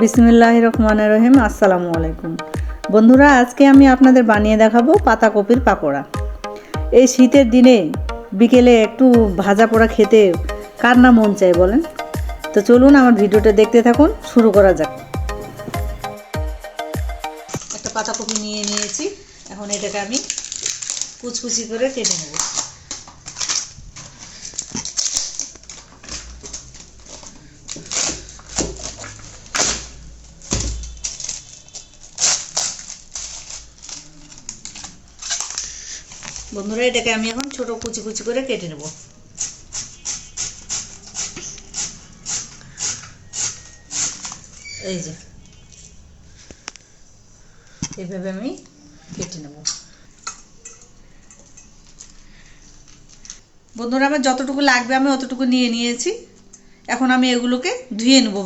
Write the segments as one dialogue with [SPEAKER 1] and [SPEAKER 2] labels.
[SPEAKER 1] বিসমিল্লাহির রহমানির রহিম। আসসালামু আলাইকুম বন্ধুরা, আজকে আমি আপনাদের বানিয়ে দেখাবো পাতাকপির পাকোড়া। এই শীতের দিনে বিকেলে একটু ভাজা পোড়া খেতে কার না মন চায় বলেন? তো চলুন আমার ভিডিওটা দেখতে থাকুন, শুরু করা যাক। একটা পাতাকপি নিয়ে নিয়েছি, এখন এটাকে আমি কুচকুচি করে কেটে নেব। বন্ধুরা, এটাকে আমি এখন ছোট কুচি কুচি করে কেটে নেব। এই যে এইভাবে আমি কেটে নেব। বন্ধুরা, আমার যতটুকু লাগবে আমি অতটুকু নিয়ে নিয়েছি। এখন আমি এগুলোকে ধুয়ে নেব।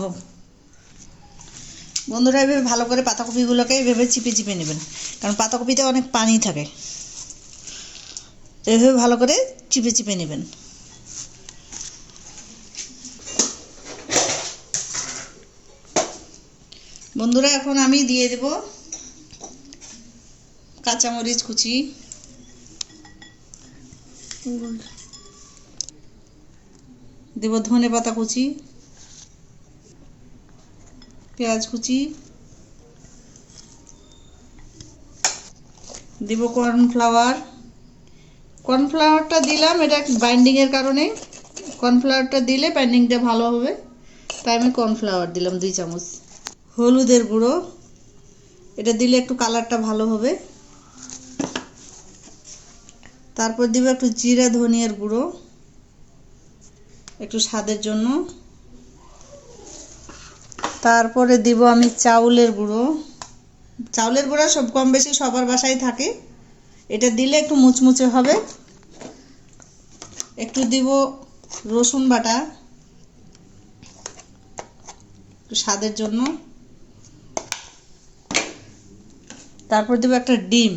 [SPEAKER 1] বন্ধুরা, এভাবে ভালো করে পাতাকপিগুলোকে এভাবে চিপে চিপে নেবেন, কারণ পাতাকপিতে অনেক পানি থাকে। এভাবে ভালো করে চিপে চিপে নেবেন। বন্ধুরা, এখন আমি দিয়ে দেব কাঁচামরিচ কুচি, দেব ধনে পাতা কুচি, পেঁয়াজ কুচি, দেব কর্নফ্লাওয়ার। কর্নফ্লাওয়ারটা দিলাম এটা বাইন্ডিংয়ের কারণে। কর্নফ্লাওয়ারটা দিলে বাইন্ডিংটা ভালো হবে, তাই আমি কর্নফ্লাওয়ার দিলাম 2 চামচ। হলুদের গুঁড়ো, এটা দিলে একটু কালারটা ভালো হবে। তারপর দিব একটু জিরা ধনিয়ার গুঁড়ো, একটু স্বাদের জন্য। তারপরে দিব আমি চাউলের গুঁড়ো। চাউলের গুঁড়ো সব কম বেশি সবার বাসায় থাকে, এটা দিলে একটু মুচমুচে হবে। একটু দিব রসুন বাটা, একটু স্বাদের জন্য। তারপর দেব একটা ডিম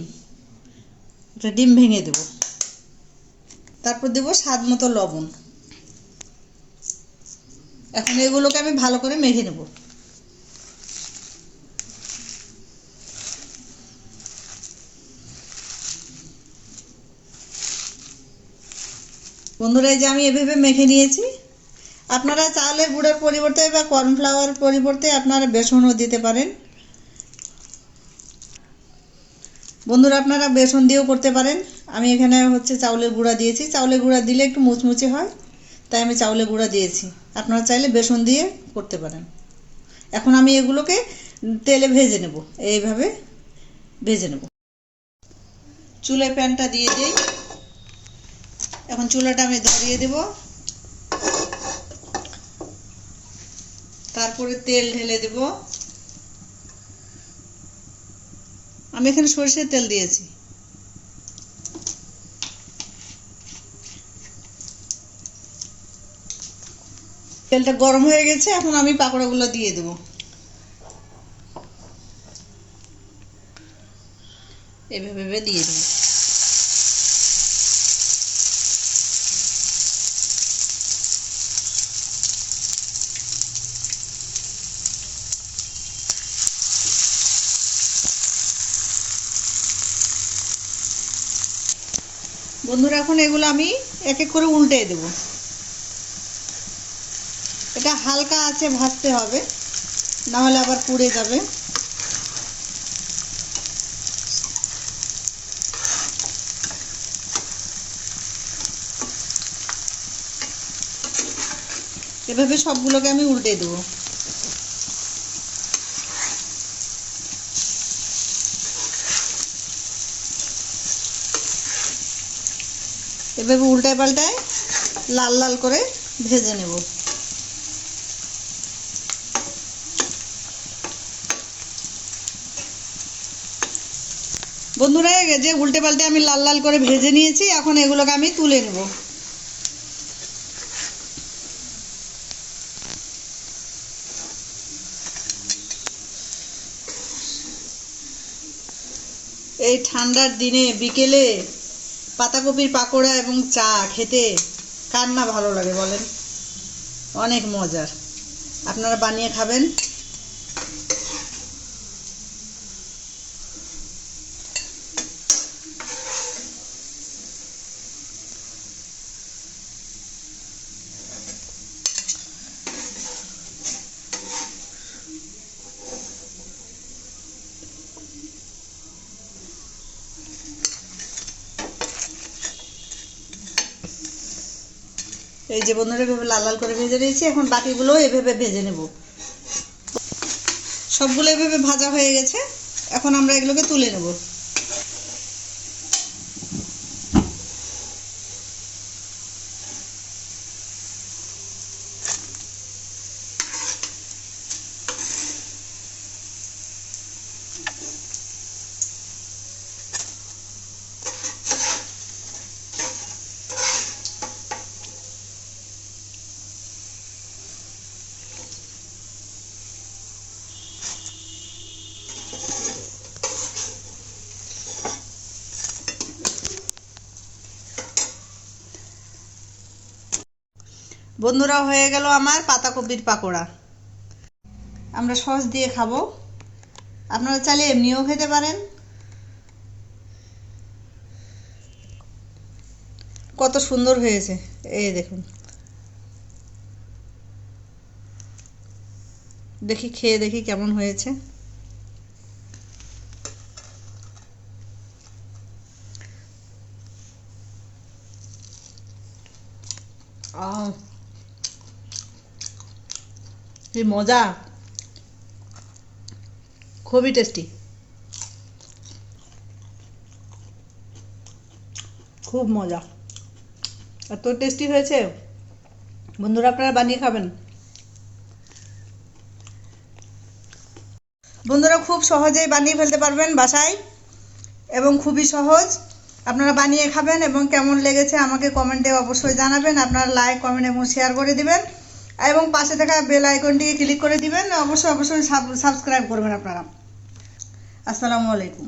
[SPEAKER 1] ভেঙে দেব। তারপর দেব স্বাদ মতো লবণ। এখন এগুলোকে আমি ভালো করে মেখে নেব। বন্ধুরা, এই যে আমি এভাবে মেখে নিয়েছি। আপনারা চালের গুঁড়োর পরিবর্তে বা কর্নফ্লাওয়ার পরিবর্তে আপনারা বেসনও দিতে পারেন। বন্ধুরা, আপনারা বেসন দিয়েও করতে পারেন। আমি এখানে চাউলের গুঁড়া দিয়েছি। চাউলের গুঁড়া দিলে একটু মুচমুচে হয়, তাই আমি চাউলের গুঁড়া দিয়েছি। আপনারা চাইলে বেসন দিয়ে করতে পারেন। এখন আমি এগুলোকে তেলে ভেজে নেব। এইভাবে ভেজে নেব। চুলায় প্যানটা দিয়ে দিই। এখন চুলাটা আমি ধরিয়ে দেব। তারপরে তেল ঢেলে দেব। আমি এখানে সরষের তেল দিয়েছি। তেলটা গরম হয়ে গেছে, এখন আমি পাকোড়াগুলো দিয়ে দেব। এভাবে দিয়ে দেব। বন্ধুরা, এখন এগুলো আমি এক এক করে উল্টে দেব। এটা হালকা আঁচে ভাজতে হবে, না হলে আবার পুড়ে যাবে। এভাবে সবগুলোকে আমি উল্টে দেব। এভাবে উল্টায় পাল্টায় লাল লাল করে ভেজে নেব। বন্ধুরা, যে উল্টে পাল্টে আমি লাল লাল করে ভেজে নিয়েছি, এখন এগুলোকে আমি তুলে নেব। এই ঠান্ডার দিনে বিকেলে পাতাকপির পাকোড়া এবং চা খেতে কার না ভালো লাগে বলেন? অনেক মজার। আপনারা বানিয়ে খাবেন। এই যে বন্ধুরা এভাবে লাল লাল করে ভেজে নিয়েছি, এখন বাকিগুলো এভাবে ভেজে নেব। সবগুলো এভাবে ভাজা হয়ে গেছে, এখন আমরা এগুলোকে তুলে নেব। বন্ধুরা হয়ে গেল আমার পাতাকপির পাকোড়া। আমরা সস দিয়ে খাবো, আপনারা চাইলে এমনিও খেতে পারেন। কত সুন্দর হয়েছে, এই দেখুন। দেখি খেয়ে দেখি কেমন হয়েছে। কি মজা, খুবই টেস্টি, খুব মজা, এত টেস্টি হয়েছে। বন্ধুরা আপনারা বানিয়ে খাবেন। বন্ধুরা খুব সহজেই বানিয়ে ফেলতে পারবেন বাসায়, এবং খুবই সহজ। আপনারা বানিয়ে খাবেন এবং কেমন লেগেছে আমাকে কমেন্টে অবশ্যই জানাবেন। আপনারা লাইক, কমেন্ট এবং শেয়ার করে দিবেন, এবং পাশে থাকা বেল আইকনটিকে ক্লিক করে দিবেন। অবশ্যই অবশ্যই সাবস্ক্রাইব করবেন আপনারা। আসসালামু আলাইকুম।